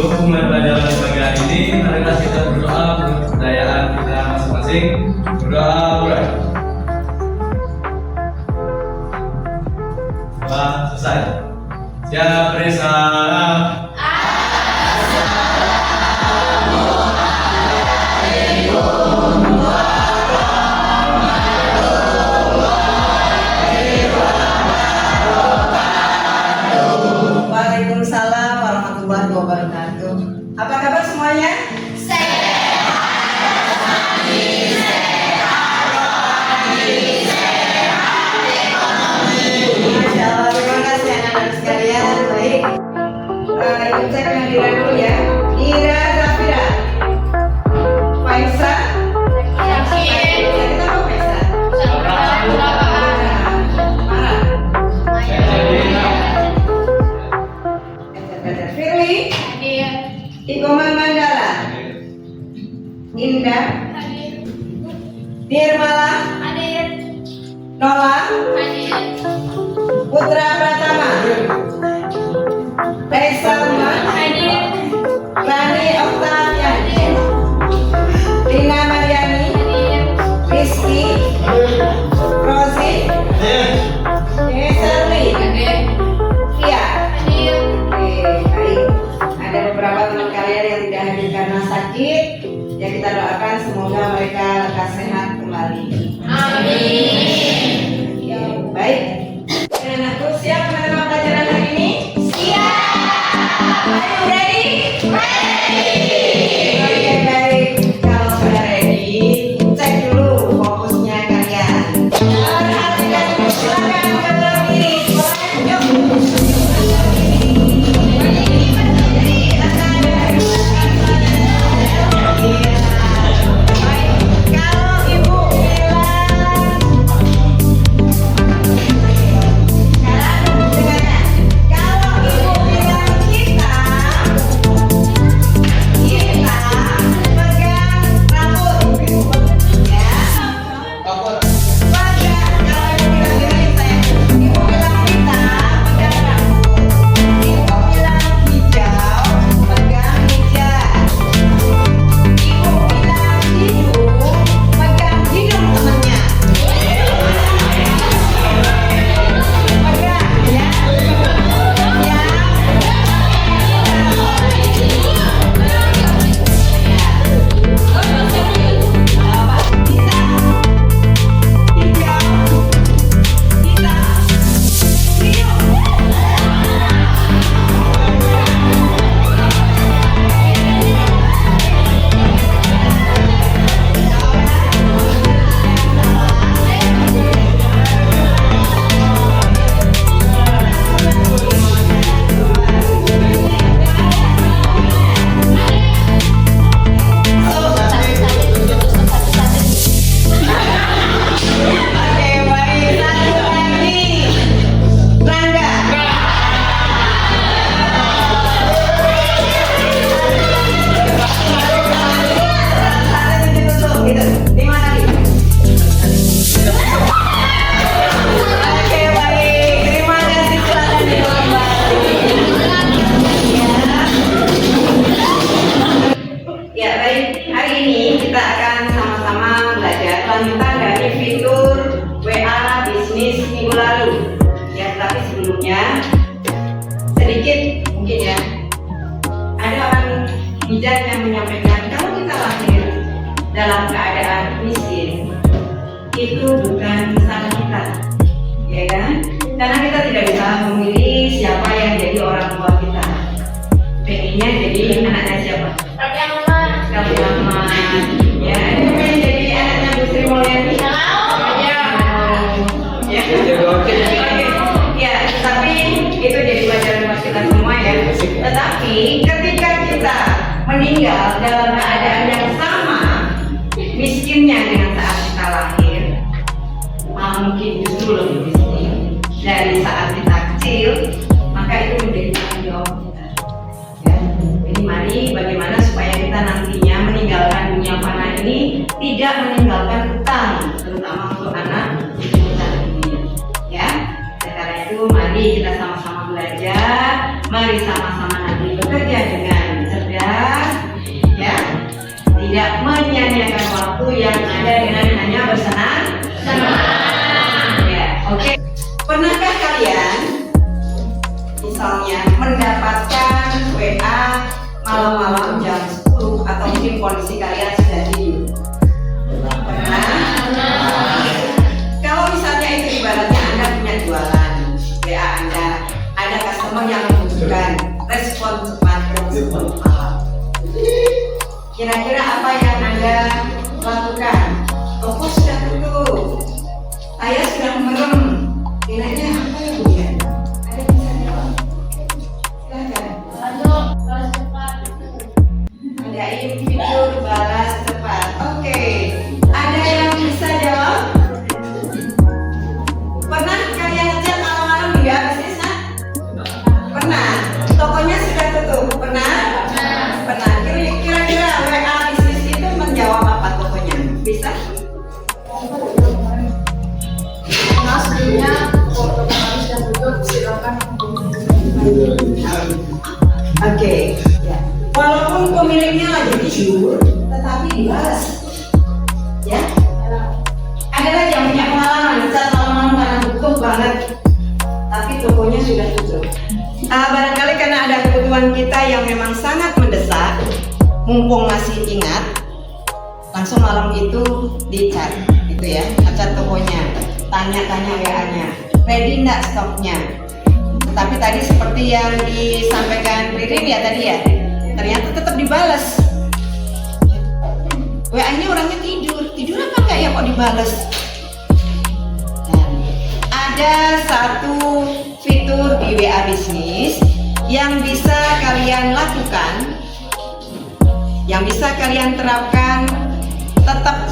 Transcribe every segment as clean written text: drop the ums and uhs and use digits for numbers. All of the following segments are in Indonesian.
Sebelum mulai pelajaran di pagi hari ini, marilah kita berdoa menurut kebudayaan kita masing-masing. Berdoa mulai. Doa selesai. Siap, Risa. Waalaikumsalam warahmatullahi wabarakatuh. Apa kabar semuanya? Masya Allah, terima kasih anak-anak sekalian. Baik, ikut cek yang Ira dulu ya. Ira Zafira, Faisa, kita mau Faisa. Firly, Ikoman Mandala, Indah, Nirmala, Nola, Putra Pratama, Reza Umar, Rani Oktavia, Rina Mariani, Rizky, Rosi, Shirley, Kia. Baik, ada beberapa teman kalian yang tidak hadir karena sakit. Ya, kita doakan semoga mereka lekas sehat kembali. Ya, baik. Anakku siap menerima pelajaran hari ini? Siap. Are you ready? Oke, baik. Kalau sudah ready, cek dulu fokusnya kalian. Perhatikan dulu, silakan ke kiri. Yuk. Kalau ibu bilang, kalau ibu bilang kita pegang rambut, ya. Pegang, kalau ibu bilang gini, ibu bilang kita pegang rambut, ibu bilang hijau, pegang hijau. Ibu bilang hidung, pegang hidung temennya. Pegang ya. Ya. Apa? Bisa. Hijau. Kita. Hidung. Oke, baik. Satu lagi. Rangga. Tangannya ditutup, gitu. Lima lagi. Oke, baik. Terima kasih, silakan diulang balik. Ya, baik. Hari ini kita akan sama-sama belajar lanjutan dari fitur WA bisnis minggu lalu. Ya, tapi sebelumnya sedikit mungkin ya. Ada orang bijak yang menyampaikan kalau kita lahir dalam keadaan miskin itu bukan salah kita, ya kan? Karena kita tidak bisa memilih siapa yang jadi orang tua kita. Pengennya jadi anaknya siapa? Raffi Ahmad. Ya, ini pengen jadi anaknya Bu Sri Mulyani. Ya. Ya, tapi itu jadi pelajaran buat kita semua ya. Tetapi ketika kita meninggal dalam keadaan yang sama miskinnya dengan saat kita lahir, mungkin justru lebih miskin dari saat kita kecil, maka itu menjadi tanggung jawab kita. Ya. Jadi mari bagaimana supaya kita nantinya meninggalkan dunia fana ini tidak meninggalkan utang, terutama untuk anak kita ini. Ya, karena itu mari kita sama-sama belajar, mari sama-sama nanti bekerja dengan Anda dengan hanya bersenang ya, oke. Pernahkah kalian misalnya mendapatkan WA malam-malam jam 10 atau mungkin kondisi kalian sudah tidur? Pernah? Kalau misalnya itu ibaratnya Anda punya jualan, WA Anda, ada customer yang membutuhkan respon cepat dan respon malam. Kira-kira apa yang Anda lakukan? Toko sudah tutup, saya sudah merem. Kira-kira apa yang punya? Ada bisa jawab? Silakan. Adain fitur balas cepat. Oke, ada yang bisa jawab? Pernah kalian ngechat malam-malam dia bisnisnya? Pernah. Tokonya sudah tutup. Pernah? Pernah. Kira-kira WA bisnis itu menjawab apa tokonya? Bisa? Sebelumnya kalau harus sudah tutup silakan. Oke. Ya. Walaupun pemiliknya lagi tidur, tetapi dibalas. Ya. Ada lagi yang punya pengalaman chat malam-malam karena butuh banget, tapi tokonya sudah tutup. Barangkali karena ada kebutuhan kita yang memang sangat mendesak, mumpung masih ingat, langsung malam itu di-chat, gitu ya, chat tokonya, tanya-tanya WA-nya, ready nggak stoknya. Tetapi tadi seperti yang disampaikan Ririn ya tadi ya, ternyata tetap dibalas. WA-nya orangnya tidur apa enggak ya kok dibales? Dan ada satu fitur di WA bisnis yang bisa kalian lakukan, yang bisa kalian terapkan, tetap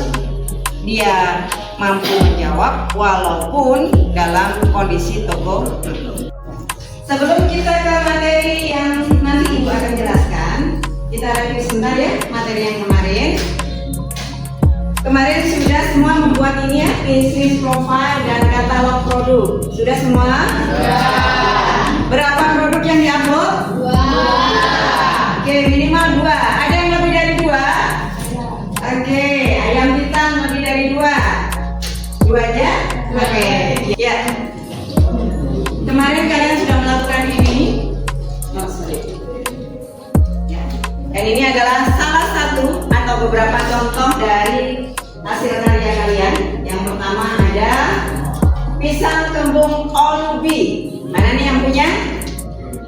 dia mampu menjawab walaupun dalam kondisi toko tutup. Sebelum kita ke materi yang nanti Ibu akan jelaskan, kita review sebentar ya materi yang kemarin. Kemarin sudah semua membuat ini ya, bisnis profile dan katalog produk. Sudah semua? Berapa produk yang diupload? 2. Oke, minimal 2. Ada yang lebih dari 2? Oke, ayam hitam lebih dari 2. 2 aja? Oke. Ya. Kemarin kalian sudah melakukan ini. Oh, sorry. Ya. Dan ini adalah salah satu atau beberapa contoh dari hasil karya kalian. Yang pertama ada pisang kembung all ubi. Mana nih yang punya?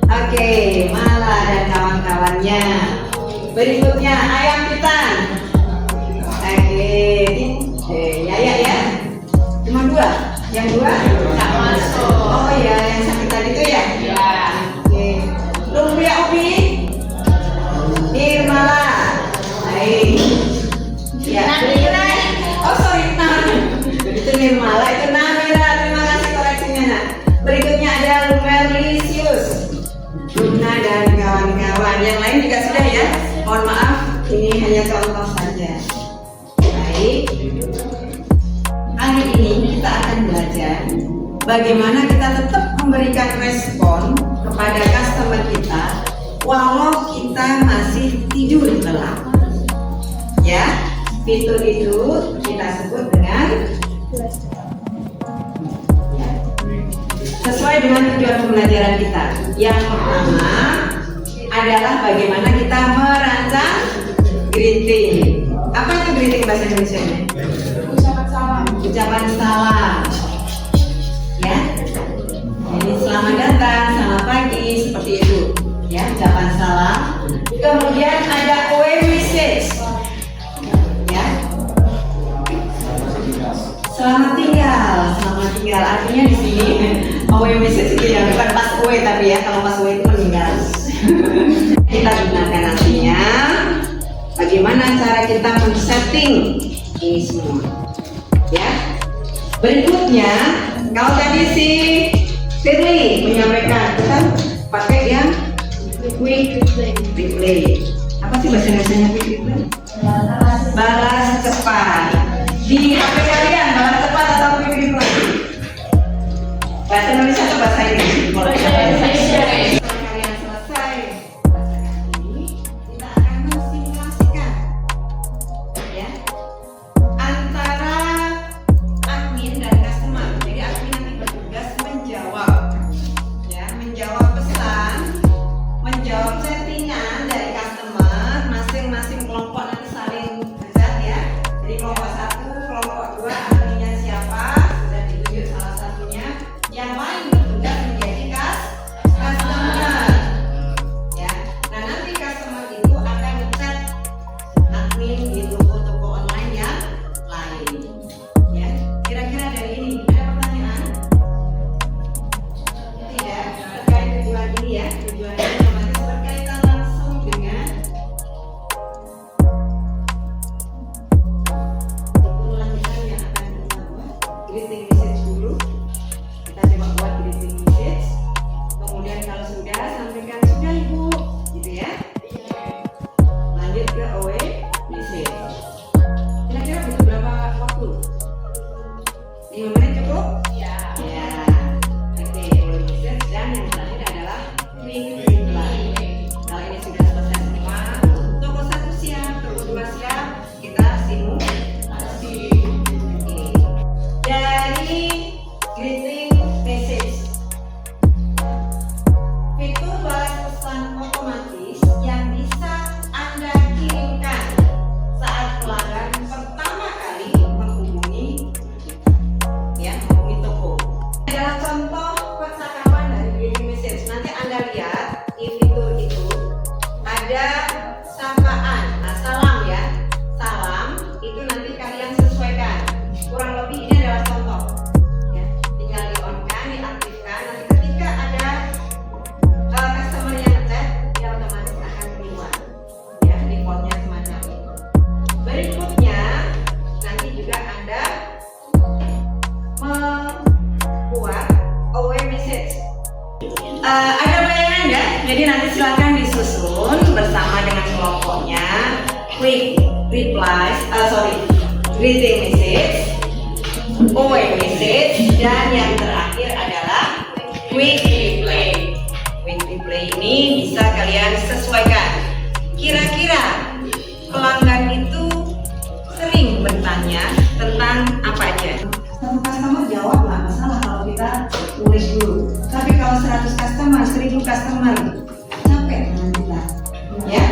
Oke, Mala dan kawan-kawannya. Berikutnya ayam hitam. Oke, ya. Cuma 2. Yang 2 nggak masuk. Oh ya, yang sakit tadi itu ya? Iya. Oke. Lumpia ubi. Nirmala. Baik. Ya. Oh sorry, itu Nirmala, itu Namira. Terima kasih koreksinya nak. Berikutnya ada Lumerlisius, Luna dan kawan-kawan. Yang lain juga sudah ya. Mohon maaf, ini hanya contoh saja. Baik. Hari ini kita akan belajar bagaimana kita tetap memberikan respon kepada customer kita walau kita masih tidur lelap. Ya, fitur itu kita sebut dengan sesuai dengan tujuan pembelajaran kita. Yang pertama adalah bagaimana kita merancang greeting. Apa itu greeting bahasa Indonesia-nya? Ucapan salam. Ya. Jadi selamat datang, selamat pagi, seperti itu. Ya, ucapan salam. Kemudian ada away message. Ya. Selamat tinggal, selamat tinggal. Artinya di sini away message itu ya bukan pas away tapi ya, kalau pas away itu meninggal. Kita gunakan nantinya bagaimana cara kita men-setting ini semua. Ya. Berikutnya, kalau tadi si Firly menyampaikan kita pakai yang quick replay. Apa sih bahasa Indonesia quick replay? Balas cepat. Di HP kalian balas cepat atau quick replay? Bahasa Indonesia atau bahasa Inggris? Bahasa Indonesia. Kalian selesai belajar ini, kita akan mensimulasikan ya antara quick replies, greeting message, OA message, dan yang terakhir adalah quick reply. Quick reply ini bisa kalian sesuaikan. Kira-kira pelanggan itu sering bertanya tentang apa aja? Satu customer jawab nggak masalah kalau kita tulis dulu. Tapi kalau 100 customer, 1000 customer, capek dengan kita. Ya,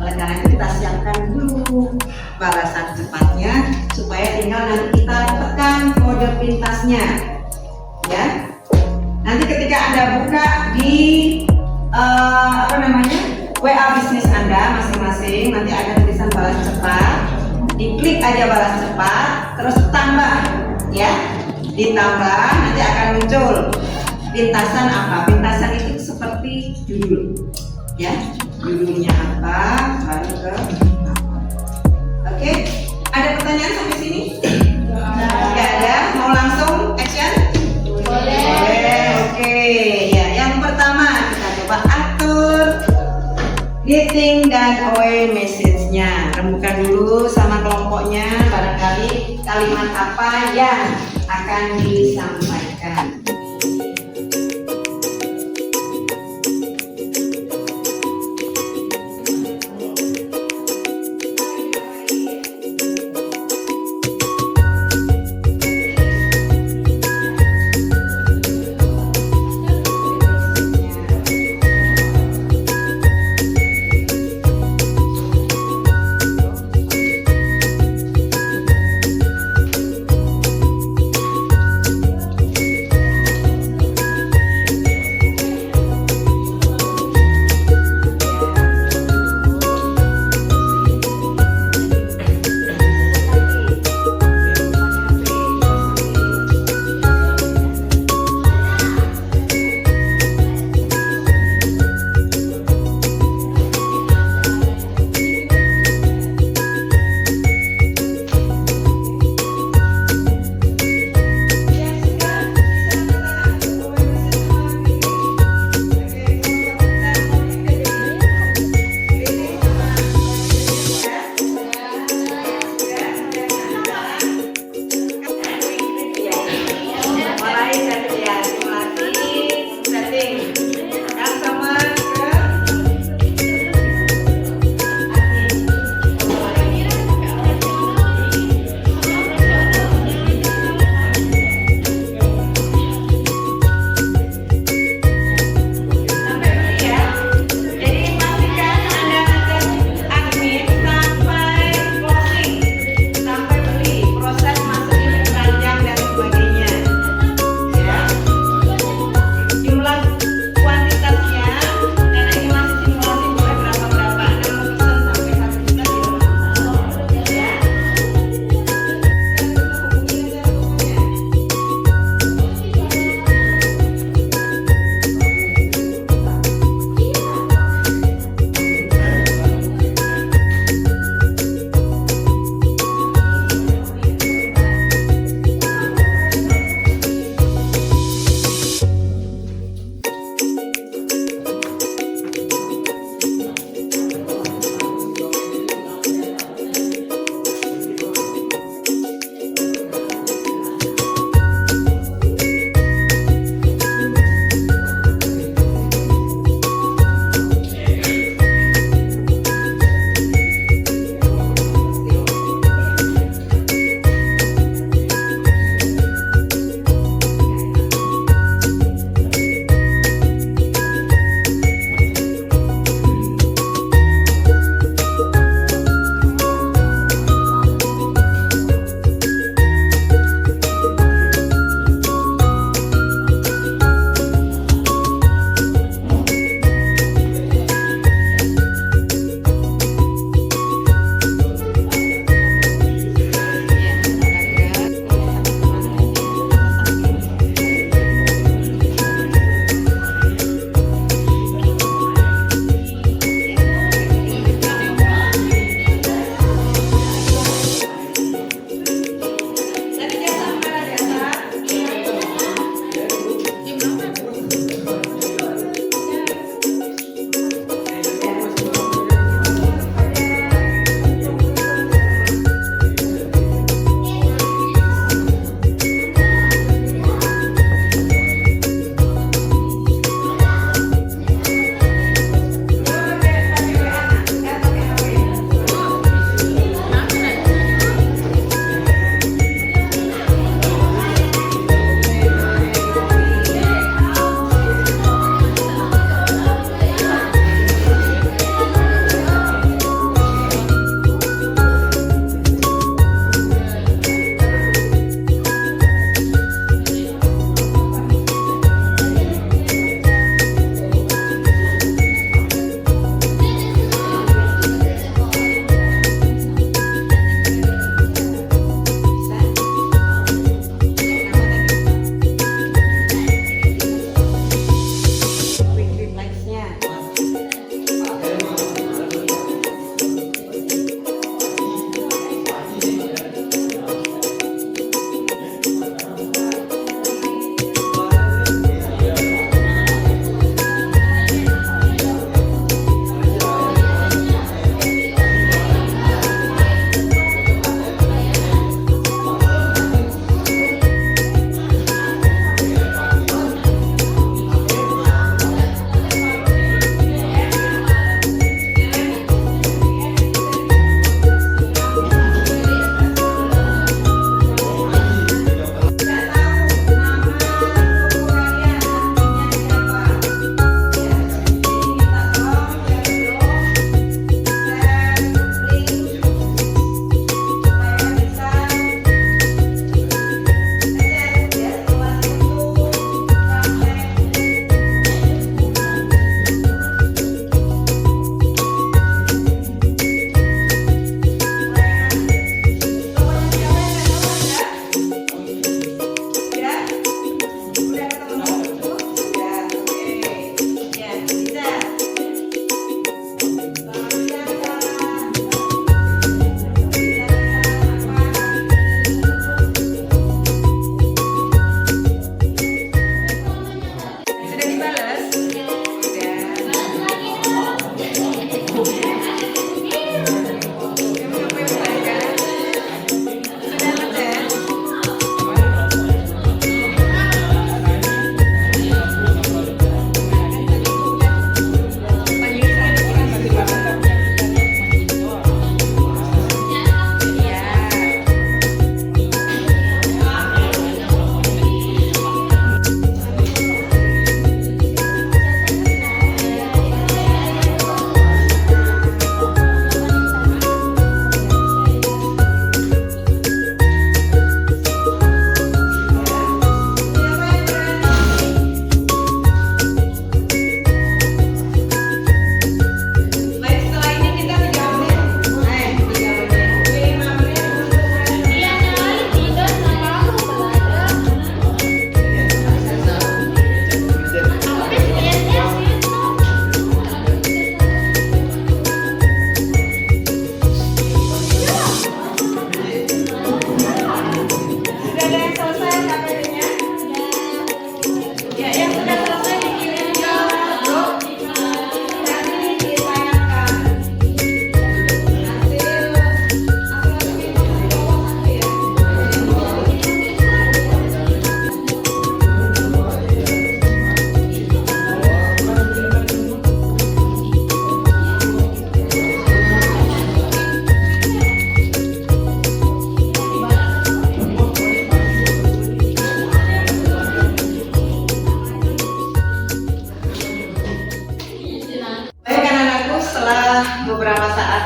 oleh karena itu kita siapkan dulu balasan cepatnya supaya tinggal nanti kita tekan kode pintasnya. Ya, nanti ketika Anda buka di WA bisnis Anda masing-masing, nanti ada tulisan balas cepat. Diklik aja balas cepat, terus tambah, ya, ditambah nanti akan muncul pintasan apa? Pintasan itu seperti judul, ya, judulnya apa, lalu ke apa. Oke, ada pertanyaan sampai sini? Nggak ada, mau langsung action? Boleh. Oke, ya, yang pertama kita coba atur greeting dan away message-nya. Rembukan dulu sama kelompoknya, barangkali kalimat apa yang akan disampaikan.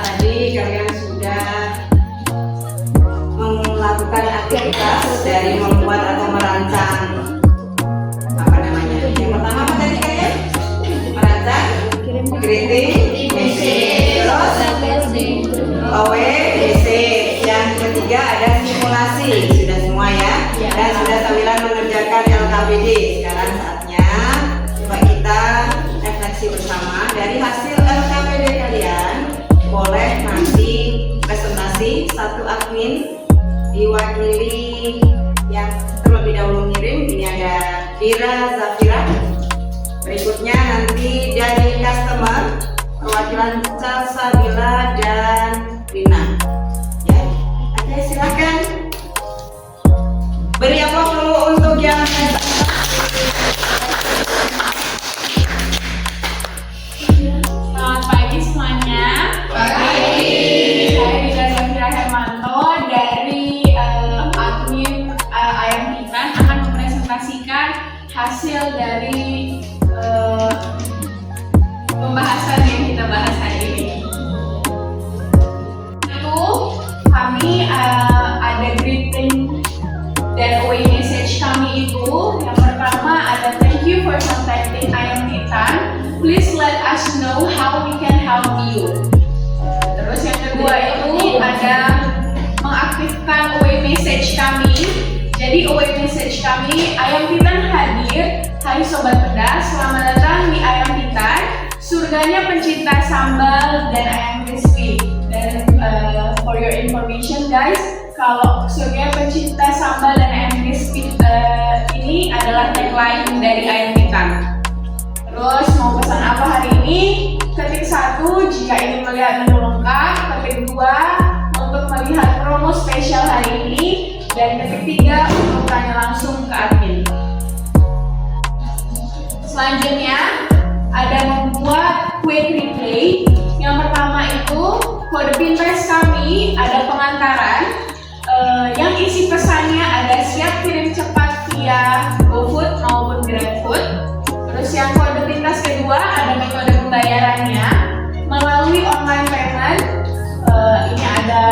tadi kalian sudah melakukan aktivitas dari membuat atau merancang apa namanya? Yang pertama apa tadi kalian? Merancang, greeting, message, terus message. Yang ketiga ada simulasi. Sudah semua ya? Dan sudah sambilan mengerjakan LKPD. Sekarang saatnya coba kita refleksi bersama dari hasil LKPD kalian. Boleh nanti presentasi satu admin diwakili yang terlebih dahulu ngirim. Ini ada Dira Zafira. Berikutnya nanti dari customer perwakilan Salsabila dan Rina. Ya, oke silakan. Beri aplaus dulu untuk yang Selamat pagi semuanya. Saya Dira Zafira Hermanto dari admin Ayam Titan akan mempresentasikan hasil dari pembahasan yang kita bahas hari ini. Itu kami ada greeting dan away message kami itu. Yang pertama ada thank you for contacting Ayam Titan. Please let us know how we can help you. Terus yang kedua itu ada mengaktifkan away message kami. Jadi away message kami, Ayam Titan hadir. Hai Sobat Pedas, selamat datang di Ayam Titan, surganya pencinta sambal dan ayam crispy. Dan for your information guys, kalau surga pencinta sambal dan ayam crispy ini adalah tagline dari Ayam Titan. Terus mau pesan apa hari ini? Ketik 1 jika ingin melihat menu lengkap, ketik 2 untuk melihat promo spesial hari ini, dan ketik 3 untuk tanya langsung ke admin. Selanjutnya ada membuat quick replay. Yang pertama itu kode Pinterest kami ada pengantaran yang isi pesannya ada siap kirim cepat via GoFood maupun GrabFood. Terus yang kode Pinterest kedua ada metode pembayarannya melalui online payment. Ini ada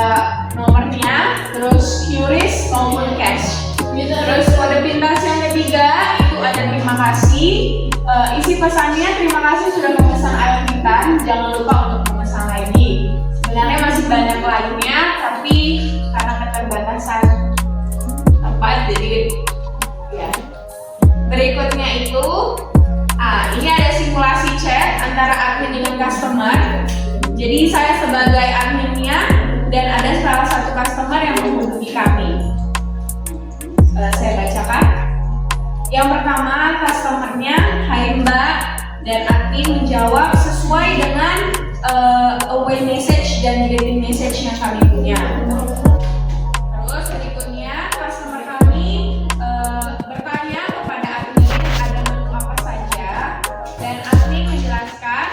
nomornya, terus QRIS maupun cash. Terus kode Pinterest yang ketiga itu ada terima kasih. Isi pesannya terima kasih sudah memesan Ayam Titan, jangan lupa untuk memesan lagi. Sebenarnya masih banyak lainnya, tapi karena keterbatasan tempat jadi ya. Berikutnya itu ini ada simulasi chat antara admin dengan customer. Jadi saya sebagai adminnya dan ada salah satu customer yang menghubungi kami. Saya bacakan. Yang pertama, customernya, hai Mbak, dan admin menjawab sesuai dengan away message dan greeting message yang kami punya. Terus berikutnya, customer kami bertanya kepada admin ada menu apa saja, dan admin menjelaskan,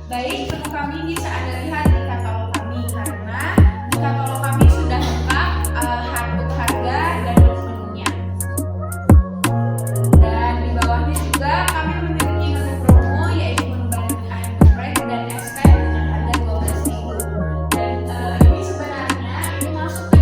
baik menu kami bisa Anda lihat di katalog kami, karena di katalog kami sudah lengkap untuk harga dan menunya. Dan di bawahnya juga kami memiliki menu promo, yaitu menu bandeng ayam geprek dan es teh dengan harga 12.000. Dan ini sebenarnya ini masuk ke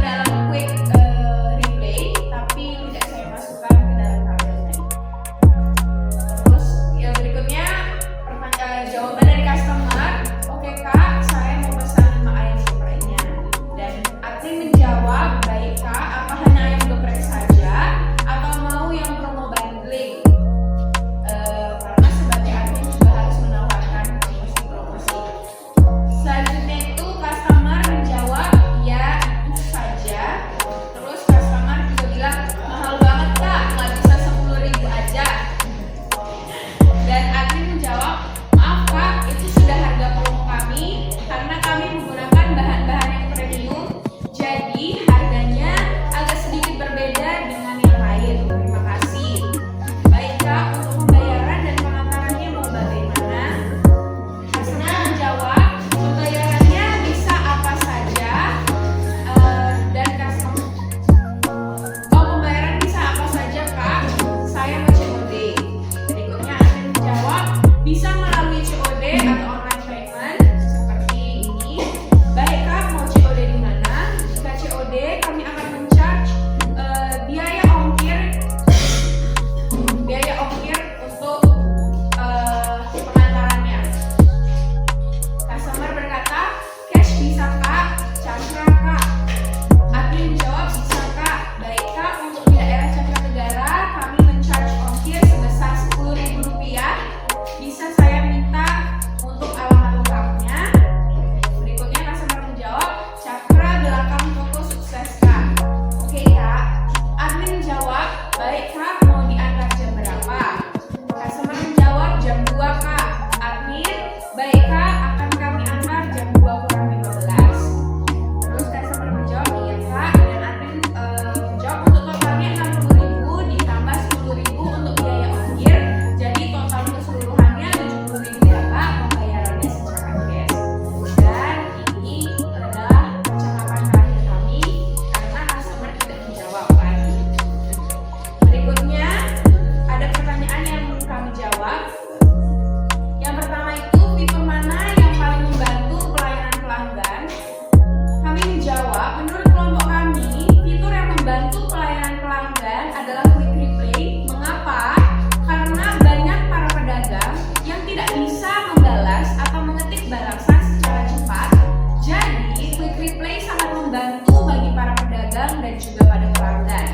dan juga pada pelanggan.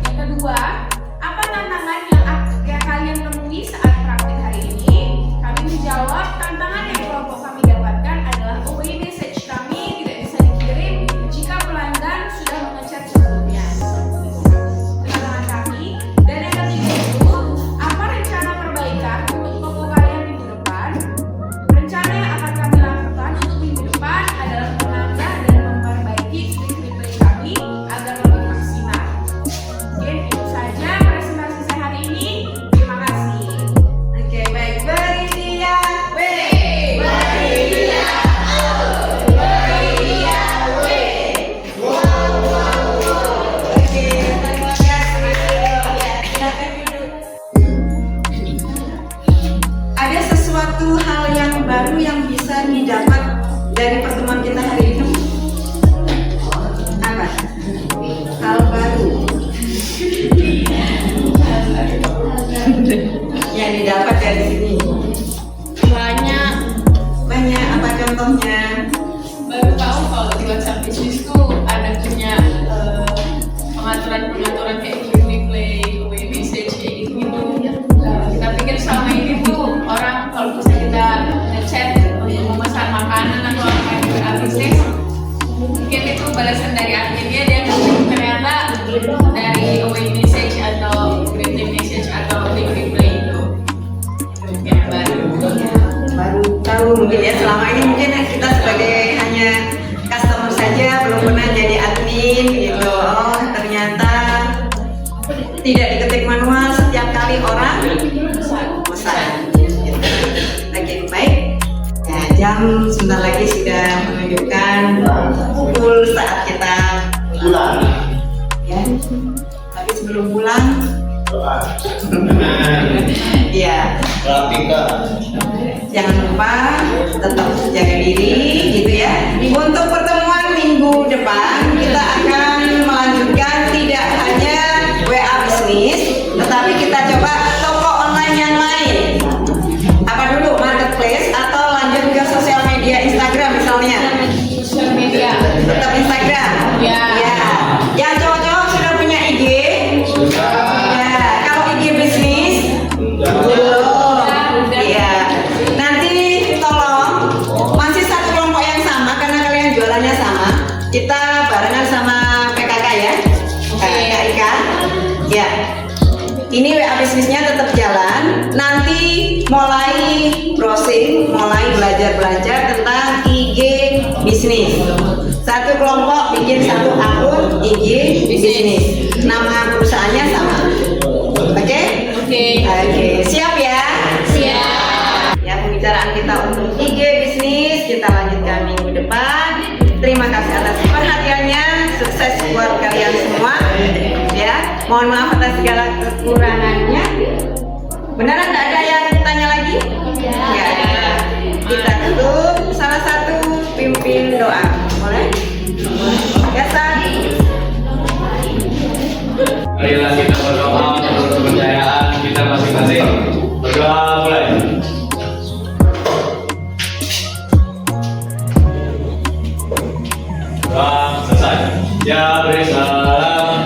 Yang kedua, apa tantangan yang kalian temui saat praktik hari ini? Kami menjawab, tantangan yang kelompok kami dapatkan adalah away message kami tidak bisa dikirim jika pelanggan sudah mengechat sebelumnya. Tantangan kami. Dan yang ketiga itu, apa rencana perbaikan untuk toko kalian minggu depan? Rencana yang akan kami lakukan untuk minggu depan adalah menambah dan memperbaiki quick replay kami agar lebih maksimal. Oke, itu saja presentasi saya hari ini. Terima kasih. Oke, baik. Beridia. Oke, terima kasih. Ya, silakan duduk. Ada sesuatu hal yang baru yang bisa didapat dari pertemuan kita hari ini? Apa? Hal baru yang didapat dari sini. Banyak. Banyak, apa contohnya? Baru tahu kalau di WhatsApp bisnis tuh ada punya pengaturan kayak quick replay, away message kayak gitu. Kita pikir selama ini tuh orang kalau misalnya kita ngechat mau pesan makanan atau apa yang kita bisnis, mungkin itu balasan dari adminnya, dia ternyata dari away message atau greeting message atau quick replay itu. Yang baru. Baru tahu mungkin ya, selama ini mungkin kita sebagai hanya customer saja, belum pernah jadi admin gitu. Oh, ternyata tidak diketik manual setiap kali orang pesan. Gitu. Oke, baik. Ya, jam sebentar lagi sudah menunjukkan pukul saat kita pulang. Ya. Tapi sebelum pulang, ya. Jangan lupa tetap jaga diri gitu ya. Untuk pertemuan minggu depan kita akan melanjutkan tidak hanya WA bisnis, tetapi kita coba toko online yang lain. Apa dulu, marketplace atau lanjut ke sosial media Instagram misalnya? Sosial media. Tetap Instagram. Ya. Ya. Yang cowok-cowok sudah punya IG? Ya. Kalau IG bisnis? Belum. Iya. Nanti tolong masih satu kelompok yang sama karena kalian jualannya sama. Kita barengan sama PKK ya. KIK. Ya. Ini WA bisnisnya tetap jalan. Nanti mulai browsing, mulai belajar tentang IG bisnis. Satu kelompok bikin satu akun IG bisnis. Nama perusahaannya sama. Oke? Oke. Oke, siap ya? Siap. Ya, pembicaraan kita untuk IG bisnis kita lanjutkan minggu depan. Terima kasih atas perhatiannya. Sukses buat kalian semua. Ya, mohon maaf atas segala kekurangannya. Beneran nggak ada yang tanya lagi? Nggak ada. Kita tutup salah satu pimpin doa. Boleh? Ya, San? Marilah kita berdoa untuk kepercayaan kita masing-masing. Berdoa mulai. Doa selesai. Ya, beri salam.